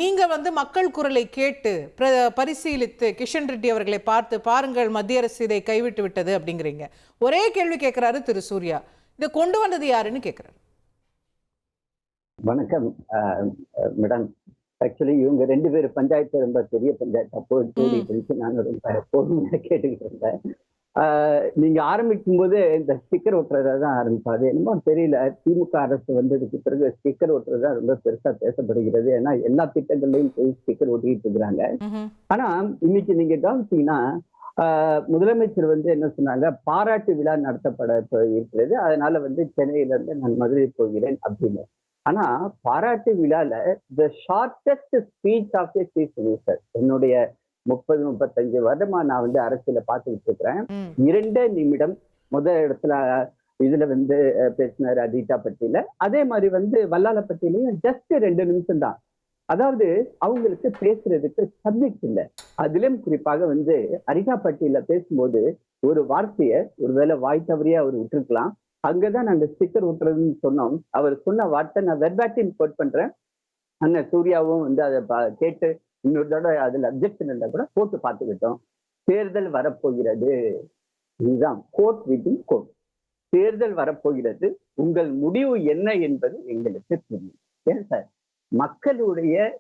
நீங்க வந்து மக்கள் குரலை கேட்டு பரிசீலித்து கிஷன் ரெட்டி அவர்களை பார்த்து பாருங்கள் மத்திய அரசு இதை கைவிட்டு விட்டது அப்படிங்கிறீங்க. ஒரே கேள்வி கேட்கிறாரு திரு சூர்யா, இதை கொண்டு வந்தது யாருன்னு கேட்கிறாரு. வணக்கம் மேடம். ஆக்சுவலி இவங்க 2 பேரும் பஞ்சாயத்து ரொம்ப பெரிய பஞ்சாயத்து. அப்போ கூடி பிடிச்சு நான் ரொம்ப பொறுமையாக கேட்டுக்கிட்டு இருந்தேன். நீங்க ஆரம்பிக்கும் போது இந்த ஸ்டிக்கர் ஒட்டுறதா தான் ஆரம்பிப்பாது. என்னமோ தெரியல, திமுக அரசு வந்ததுக்கு பிறகு ஸ்டிக்கர் ஒட்டுறதா ரொம்ப பெருசா பேசப்படுகிறது. ஏன்னா எல்லா திட்டங்கள்லையும் போய் ஸ்டிக்கர் ஒட்டிக்கிட்டு இருக்கிறாங்க. ஆனா இன்னைக்கு நீங்க கவனிச்சீங்கன்னா முதலமைச்சர் வந்து என்ன சொன்னாங்க, பாராட்டு விழா நடத்தப்பட இருக்கிறது, அதனால வந்து சென்னையில இருந்து நான் மதுரை போகிறேன் அப்படின்னு. ஆனா பாராட்டு விழால the shortest speech of a chief minister, என்னுடைய 30-35 வருடமா நான் வந்து அரசியல பார்த்துக்கிட்டு இருக்கிறேன். 2 நிமிடம் முதல் இடத்துல இதுல வந்து பேசினாரு அடிட்டா பட்டியல. அதே மாதிரி வந்து வல்லால பட்டியலையும் ஜஸ்ட் 2 நிமிஷம் தான். அதாவது அவங்களுக்கு பேசுறதுக்கு சப்ஜெக்ட் இல்லை. அதிலும் குறிப்பாக வந்து அரிகா பட்டியல பேசும்போது ஒரு வார்த்தையை ஒருவேளை வாய் தவறியா அவர் விட்டுருக்கலாம். அங்கதான் நாங்க ஸ்டிக்கர் விட்டுறதுன்னு சொன்னோம். அவர் சொன்ன வார்த்தை நான் வெர்பாட்டிம் கோட் பண்றேன். அண்ணன் சூர்யாவும் வந்து அதை கேட்டு இன்னொரு தடவை அதுல அப்ஜெக்ஷன் இருந்தா கூட போட்டு பார்த்துக்கிட்டோம். தேர்தல் வரப்போகிறது, இதுதான் கோட் வித்தின் கோட். தேர்தல் வரப்போகிறது, உங்கள் முடிவு என்ன என்பது எங்களுக்கு தெரியும். ஏன் சார், மக்களுடைய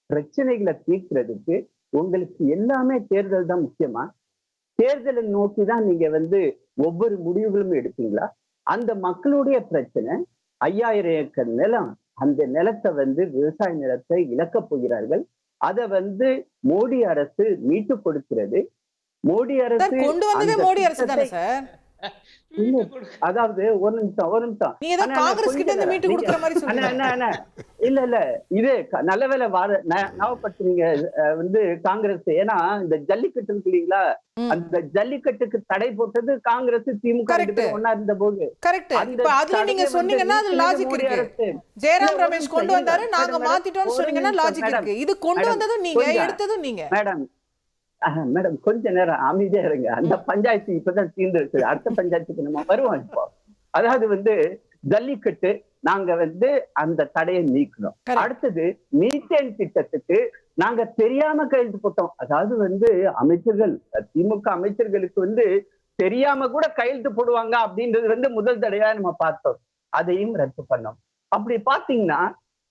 பிரச்சனைகளை தீர்க்கிறதுக்கு உங்களுக்கு எல்லாமே தேர்தல் தான் முக்கியமா? தேர்தலை நோக்கி தான் நீங்க வந்து ஒவ்வொரு முடிவுகளும் எடுப்பீங்களா? அந்த மக்களுடைய பிரச்சனை 5000 ஏக்கர் நிலம், அந்த நிலத்தை வந்து விவசாய நிலத்தை இழக்கப் போகிறார்கள். அதை வந்து மோடி அரசு மீட்டு கொடுக்கிறது. மோடி அரசு கொண்டு வந்ததே மோடி அரசு தானே சார்? அதாவது ஒரு நிமிஷம் இல்ல இல்ல, இது நல்ல வேலை ஞாபகப்படுத்துறீங்க வந்து காங்கிரஸ். ஏன்னா இந்த ஜல்லிக்கட்டு இல்லீங்களா, அந்த ஜல்லிக்கட்டுக்கு தடை போட்டது காங்கிரஸ் திமுக ஒன்னா இருந்த போது. நீங்க சொன்னீங்கன்னா அது லாஜிக் இருக்கு. ஜெயராம் ரமேஷ் கொண்டு வந்தாரு, நாங்க மாத்திட்டோம்னு சொன்னீங்கன்னா லாஜிக் இருக்கு. இது கொண்டு வந்ததும் நீங்க, எடுத்ததும் நீங்க. மேடம் கொஞ்ச நேரம் அமைதியா இருங்க. அந்த பஞ்சாயத்து இப்பதான் தீர்ந்துருக்கு, அடுத்த பஞ்சாயத்துக்கு நம்ம வருவோம். இப்போ அதாவது வந்து ஜல்லிக்கட்டு நாங்க வந்து அந்த தடையை நீக்கணும். அடுத்தது மீத்தேன் திட்டத்துக்கு நாங்க தெரியாம கையெழுத்து போட்டோம். அதாவது வந்து அமைச்சர்கள், திமுக அமைச்சர்களுக்கு வந்து தெரியாம கூட கையெழுத்து போடுவாங்க அப்படின்றது வந்து முதல் தடையா நம்ம பார்த்தோம். அதையும் ரத்து பண்ணோம். அப்படி பாத்தீங்கன்னா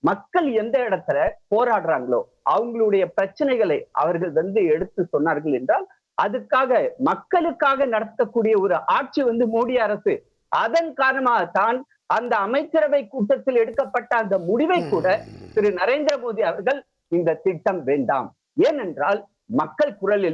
மக்கள் எந்த இடத்துல போராடுறாங்களோ அவங்களுடைய பிரச்சனைகளை அவர்கள் வந்து எடுத்து சொன்னார்கள் என்றால் அதுக்காக மக்களுக்காக நடத்தக்கூடிய ஒரு ஆட்சி வந்து மோடி அரசு. அதன் காரணமாகத்தான் அந்த அமைச்சரவை கூட்டத்தில் எடுக்கப்பட்ட அந்த முடிவை கூட திரு நரேந்திர மோடி அவர்கள் இந்த திட்டம் வேண்டாம், ஏனென்றால் மக்கள் குரல்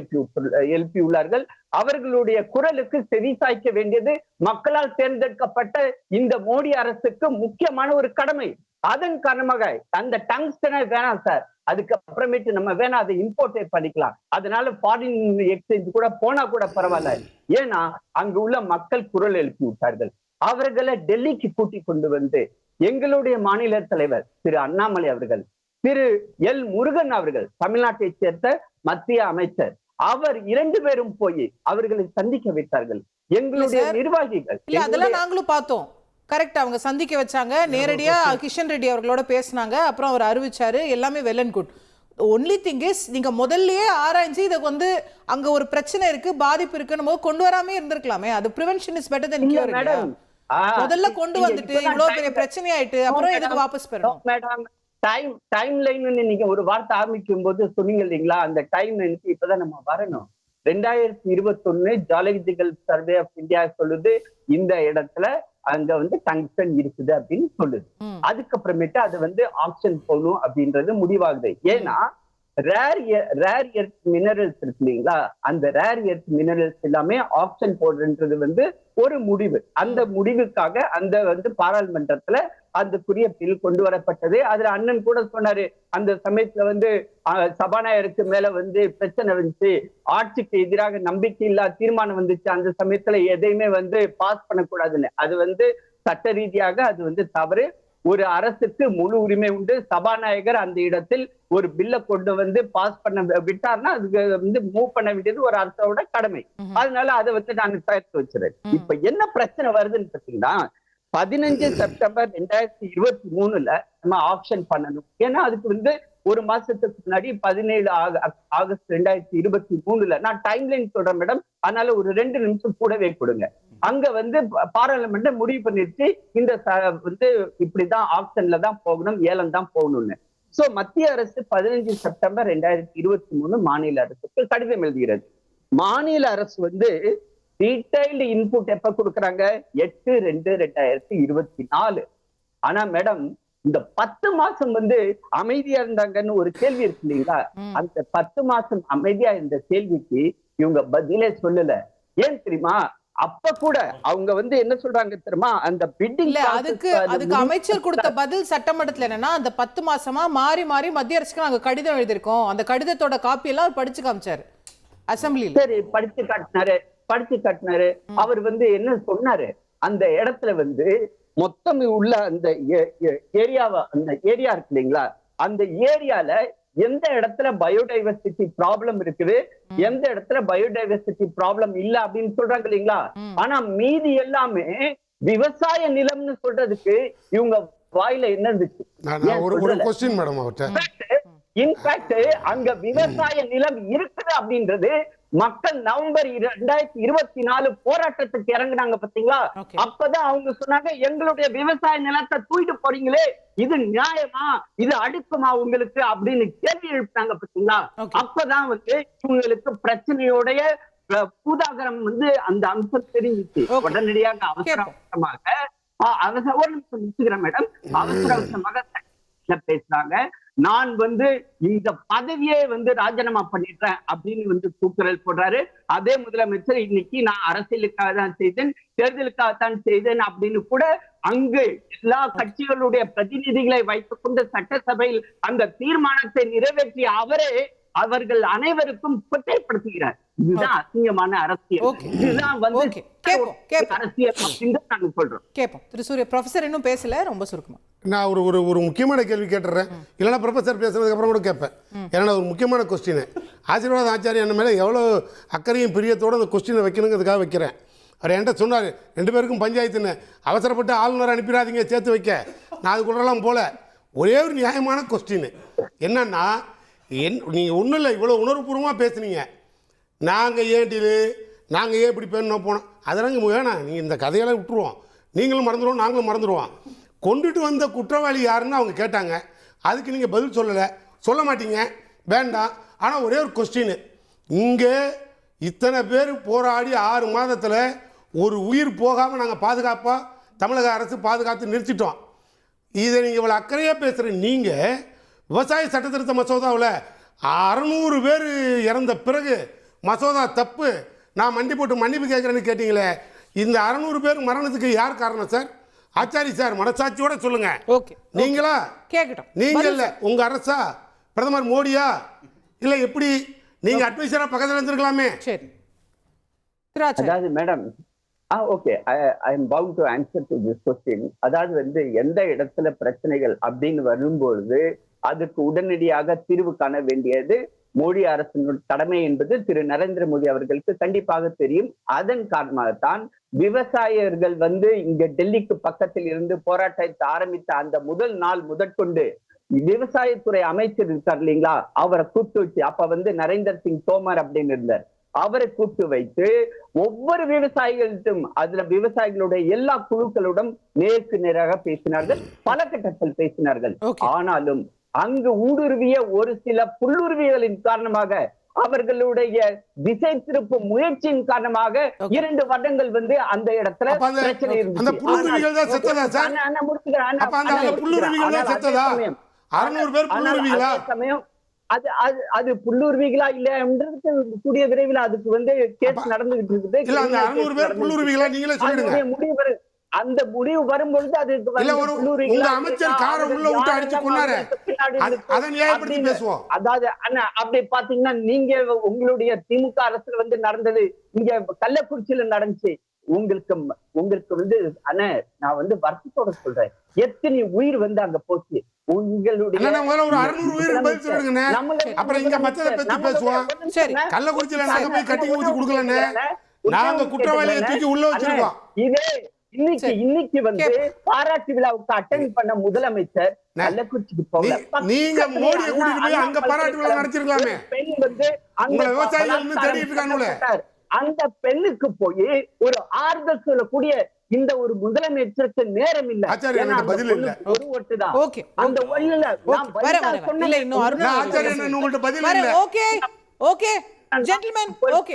எழுப்பியுள்ளார்கள். அவர்களுடைய குரலுக்கு செவி சாய்க்க வேண்டியது மக்களால் தேர்ந்தெடுக்கப்பட்ட இந்த மோடி அரசுக்கு முக்கியமான ஒரு கடமை. அதன் காரணமாக அந்த டங்ஸ்டனை வேணாம் சார், அதுக்கப்புறமேட்டு நம்ம வேணா அதை இம்போர்ட் பண்ணிக்கலாம், அதனால ஃபாரின் எக்ஸ்சேஞ்ச் கூட போனா கூட பரவாயில்ல. ஏன்னா அங்கு உள்ள மக்கள் குரல் எழுப்பி விட்டார்கள். அவர்களை டெல்லிக்கு கூட்டி கொண்டு வந்து எங்களுடைய மாநில தலைவர் திரு அண்ணாமலை அவர்கள், திரு எல் முருகன் அவர்கள், தமிழ்நாட்டை சேர்ந்த மத்திய அமைச்சர், அவர் 2 பேரும் போய் அவர்களை சந்திக்க வைத்தார்கள். எங்களுடைய நிர்வாகிகள், அதெல்லாம் நாங்களும் பார்த்தோம். கரெக்ட், அவங்க சந்திக்க வச்சாங்க, நேரடியா கிஷன் ரெட்டி அவர்களோட பேசினாங்க, அப்புறம் அவர் அறிவிச்சாரு, எல்லாமே well and good. Only thing is, நீங்க முதல்லயே ஆராய்ஞ்சு இதை வந்து அங்க ஒரு பிரச்சனை இருக்கு, பாதிப்பு இருக்குன்னு கொண்டு வராமே இருந்திருக்கலாமே. அது prevention is better then cure. முதல்ல கொண்டு வந்துட்டு இவ்வளவு பெரிய பிரச்சனை ஆயிட்டு அப்புறம் எதுக்கு வாபஸ் பெறணும்? மேடம் டைம் லைன் நீங்க ஒரு வார்த்தை ஆரம்பிக்கும் போது சொன்னீங்க இல்லைங்களா, அந்த டைம் லைனுக்கு இப்பதான் நம்ம வரணும். 2021 ஜியாலஜிக்கல் சர்வே ஆஃப் இந்தியா சொல்லுது இந்த இடத்துல அங்க வந்து டங்ஸ்டன் இருக்குது அப்படின்னு சொல்லுது. அதுக்கப்புறமேட்டு அது வந்து ஆக்ஷன் போகணும் அப்படின்றது முடிவாகுது. ஏன்னா ரேர் எர்த் மினரல்ஸ் இருக்கு இல்லைங்களா, அந்த ரேர் எர்த் மினரல்ஸ் எல்லாமே ஆக்ஷன் போடுறது வந்து ஒரு முடிவு. அந்த முடிவுக்காக அந்த வந்து பாராளுமன்றத்துல அதுக்குரிய பில் கொண்டு வரப்பட்டது. அதுல அண்ணன் கூட சொன்னாரு, அந்த சமயத்துல வந்து சபாநாயகருக்கு மேல வந்து பிரச்சனை வந்துச்சு, ஆட்சிக்கு எதிராக நம்பிக்கை இல்லா தீர்மானம் வந்துச்சு, அந்த சமயத்துல எதையுமே வந்து பாஸ் பண்ணக்கூடாதுன்னு. அது வந்து சட்ட ரீதியாக அது வந்து தவறு. ஒரு அரசுக்கு முழு உரிமை உண்டு. சபாநாயகர் அந்த இடத்தில் ஒரு பில்லை கொண்டு வந்து பாஸ் பண்ண விட்டார்னா அதுக்கு வந்து மூவ் பண்ண வேண்டியது ஒரு அரசோட கடமை. அதனால அதை வந்து நான் தயாரித்து வச்சிருக்கேன். இப்ப என்ன பிரச்சனை வருதுன்னு பாத்தீங்கன்னா, 15 செப்டம்பர் 2023 நம்ம ஆக்ஷன் பண்ணணும். ஏன்னா அதுக்கு வந்து ஒரு மாசத்துக்கு முன்னாடி 17 ஆகஸ்ட் 2023 நான் டைம்லைன் சொல்றேன் மேடம், அதனால ஒரு 2 நிமிஷம் கூடவே கொடுங்க. அங்க வந்து பாராளுமன்ற முடிவு பண்ணிருச்சு இந்த வந்து இப்படிதான் ஆப்ஷன்ல தான் போகணும், ஏலம் தான் போகணும்னு. சோ மத்திய அரசு 15 செப்டம்பர் 2023 மாநில அரசுக்கு கடிதம் எழுதுகிறது. மாநில அரசு வந்து டீடைல்டு இன்புட் எப்ப கொடுக்குறாங்க? 8/2/2024. ஆனா மேடம் இந்த 10 மாசம் வந்து அமைதியா இருந்தாங்கன்னு ஒரு கேள்வி இருக்கு இல்லைங்களா? அந்த 10 மாசம் அமைதியா இருந்த கேள்விக்கு இவங்க பதிலே சொல்லல. ஏன் தெரியுமா? அப்ப கூட அவங்க வந்து என்ன சொல்றாங்க தெரியுமா? அந்த பிட்டிங் இல்ல அதுக்கு அமைச்சர் கொடுத்த பதில் சட்டமன்றத்துல என்னன்னா, அந்த 10 மாசமா மாறி மாறி மத்திய அரசுக்கு நாங்க கடிதம் எழுதிருக்கோம், அந்த கடிதத்தோட காப்பி எல்லாம் அவர் படிச்சு காமிச்சாரு அசெம்பிளில. சரி, படிச்சு காட்டினாரு. அவர் வந்து என்ன சொன்னாரு? அந்த இடத்துல வந்து மொத்தம் உள்ள அந்த ஏரியா இருக்கு இல்லைங்களா? அந்த ஏரியால எந்த இடத்துல பயோடைவர்சிட்டி ப்ராப்ளம் இருக்குது, எந்த இடத்துல பயோடைவர்சிட்டி ப்ராப்ளம் இல்ல அப்படின்னு சொல்றாங்க இல்லைங்களா? ஆனா மீதி எல்லாமே விவசாய நிலம்னு சொல்றதுக்கு இவங்க வாயில என்ன இருந்துச்சு? இன்ஃபேக்ட் அங்க விவசாய நிலம் இருக்குது அப்படின்றது மக்கள் நவம்பர் 2024 போராட்டத்துக்கு இறங்குனாங்க பாத்தீங்களா? அப்பதான் அவங்க சொன்னாங்க, எங்களுடைய விவசாய நிலத்தை தூக்கிட்டு போறீங்களே, இது நியாயமா, இது அடுக்குமா உங்களுக்கு அப்படின்னு கேள்வி எழுப்பினாங்க பாத்தீங்களா? அப்பதான் வந்து இவங்களுக்கு பிரச்சனையோடைய பூதாகரம் வந்து அந்த அம்சம் தெரிஞ்சிச்சு. உடனடியாக அவசரமாக பேசுறாங்க. நான் வந்து இந்த பதவியே வந்து ராஜினாமா பண்ணிட்டேன் அப்படின்னு வந்து கூக்குரல் போடுறாரு. அதே முதலமைச்சர் இன்னைக்கு நான் அரசியலுக்காக தான் செய்தேன், தேர்தலுக்காகத்தான் செய்தேன் அப்படின்னு கூட அங்கு எல்லா கட்சிகளுடைய பிரதிநிதிகளை வைத்துக் கொண்டு சட்டசபையில் அந்த தீர்மானத்தை நிறைவேற்றிய அவரே அவர்கள் அனைவருக்கும் கொட்டைப்படுத்துகிறார். இதுதான் அசிங்கமான அரசியல். இதுதான் வந்து அரசியல் அப்படின்னு நாங்க சொல்றோம். கேட்போம். திரு சூர்யா, ப்ரொஃபசர் இன்னும் பேசல, ரொம்ப சுருக்கமா நான் ஒரு முக்கியமான கேள்வி கேட்டுறேன். இல்லைன்னா ப்ரொஃபஸர் பேசுறதுக்கு அப்புறம் கூட கேட்பேன். ஏன்னா ஒரு முக்கியமான கொஸ்டின். ஆசீர்வாத ஆச்சாரியா என்ன மேலே எவ்வளோ அக்கறையும் பிரியத்தோடு அந்த கொஸ்டினை வைக்கணுங்கிறதுக்காக வைக்கிறேன். அவர் என்கிட்ட சொன்னார், 2 பேருக்கும் பஞ்சாயத்துன்னு அவசரப்பட்டு ஆளுநர் அனுப்பிடாதீங்க, சேர்த்து வைக்க. நான் அதுக்குள்ளெல்லாம் போல. ஒரே ஒரு நியாயமான கொஸ்டின் என்னன்னா, நீங்கள் ஒன்றும் இல்லை, இவ்வளோ உணர்வுபூர்வமாக பேசுனீங்க. நாங்கள் ஏன் டீலு, நாங்கள் ஏன் இப்படி பேசணும் போனோம், அதெல்லாம் வேணாம். நீங்கள் இந்த கதையெல்லாம் விட்டுருவோம், நீங்களும் மறந்துடுவோம், நாங்களும் மறந்துடுவோம். கொண்டுட்டு வந்த குற்றவாளி யாருன்னு அவங்க கேட்டாங்க. அதுக்கு நீங்கள் பதில் சொல்லலை, சொல்ல மாட்டீங்க, வேண்டாம். ஆனால் ஒரே ஒரு கொஸ்டின், இங்கே இத்தனை பேர் போராடி 6 மாதத்தில் ஒரு உயிர் போகாமல் நாங்கள் பாதுகாப்பாக தமிழக அரசு பாதுகாத்து நிறுத்திட்டோம். இதை நீங்கள் இவ்வளோ அக்கறையாக பேசுகிற நீங்கள் விவசாய சட்டத்திருத்த மசோதாவில் 600 பேர் இறந்த பிறகு மசோதா தப்பு, நான் மண்டி போட்டு மன்னிப்பு கேட்குறேன்னு கேட்டீங்களே, இந்த 600 பேர் மரணத்துக்கு யார் காரணம் சார்? ஆச்சாரி சார், மனசாட்சியோட சொல்லுங்க. நீங்களா? கேட்கட்டும். நீங்க இல்ல, உங்க அரசா, பிரதமர் மோடியா, இல்ல எப்படி? நீங்க அட்வைசரா பக்கத்துல இருந்திருக்கலாமே. சரி, அதாவது madam, okay, I am bound to answer to this question. அதாவது வந்து எந்த இடத்துல பிரச்சனைகள் அப்படின்னு வரும்பொழுது அதுக்கு உடனடியாக தீர்வு காண வேண்டியது மோடி அரசின் கடமை என்பது திரு நரேந்திர மோடி அவர்களுக்கு கண்டிப்பாக தெரியும். அதன் காரணமாகத்தான் விவசாயிகள் வந்து இங்க டெல்லிக்கு பக்கத்தில் இருந்து போராட்டத்தை ஆரம்பித்த அந்த முதல் நாள் முதற்கொண்டு விவசாயத்துறை அமைச்சர் இருக்கார் இல்லைங்களா, அவரை கூப்பிட்டு வச்சு, அப்ப வந்து நரேந்திர சிங் தோமர் அப்படின்னு இருந்தார், அவரை கூப்பிட்டு வைத்து ஒவ்வொரு விவசாயிகளிடம், அதுல விவசாயிகளுடைய எல்லா குழுக்களுடன் நேருக்கு நேராக பேசினார்கள், பல கட்டத்தில் பேசினார்கள். ஆனாலும் அங்கு ஊடுருவிய ஒரு சில புல்லுருவிகளின் காரணமாக, அவர்களுடைய திசை திருப்பு முயற்சியின் காரணமாக 2 வருடங்கள் வந்து அந்த இடத்துல பிரச்சனை இருந்துச்சு. அது புல்லுருவிகளா இல்லையா கூடிய விரைவில் அதுக்கு வந்து கேஸ் நடந்துகிட்டு இருக்குது. முடிவு அந்த முடிவு வரும்பொழுது அது அதாவது அப்படி பாத்தீங்கன்னா, நீங்க உங்களுடைய திமுக அரசுல வந்து நடந்தது இங்க கள்ளக்குறிச்சியில நடந்துச்சு. உங்களுக்கு வந்து அண்ணா, நான் வந்து வருத்தத்தோட சொல்றேன், எத்தனை உயிர் வந்து அங்க போச்சு. உங்களுடைய கள்ளக்குறிச்சியில நாங்க போய் கட்டி ஊத்தி கொடுக்கலன்னு நாங்க குற்றவாளியை தூக்கி உள்ள வச்சிருக்கோம். இதே இன்னைக்கு வந்து பாராட்டு விழாவுக்கு அட்டென்ட் பண்ண முதலமைச்சர் கள்ளக்குறிச்சிக்கு போகல. நீங்க மோடியை கூட்டிட்டு போய் அங்க பாராட்டு விழா நடத்திருக்கலாமே. பெண் வந்து உங்களை விவசாயிகள் வந்து தேடிட்டு இருக்காங்களே. அந்த பெண்ணுக்கு போய் ஒரு ஆறுதல் சொல்லக்கூடிய இந்த ஒரு முதலமைச்சருக்கு நேரம் இல்ல. ஆச்சாரியா, எனக்கு பதில் இல்ல. ஒரு ஓட்டு தான். ஓகே, அந்த ஒண்ணுல நான் இல்ல இன்னும் ஆச்சாரியா, உங்கள்ட்ட பதில் இல்ல. Okay okay gentleman okay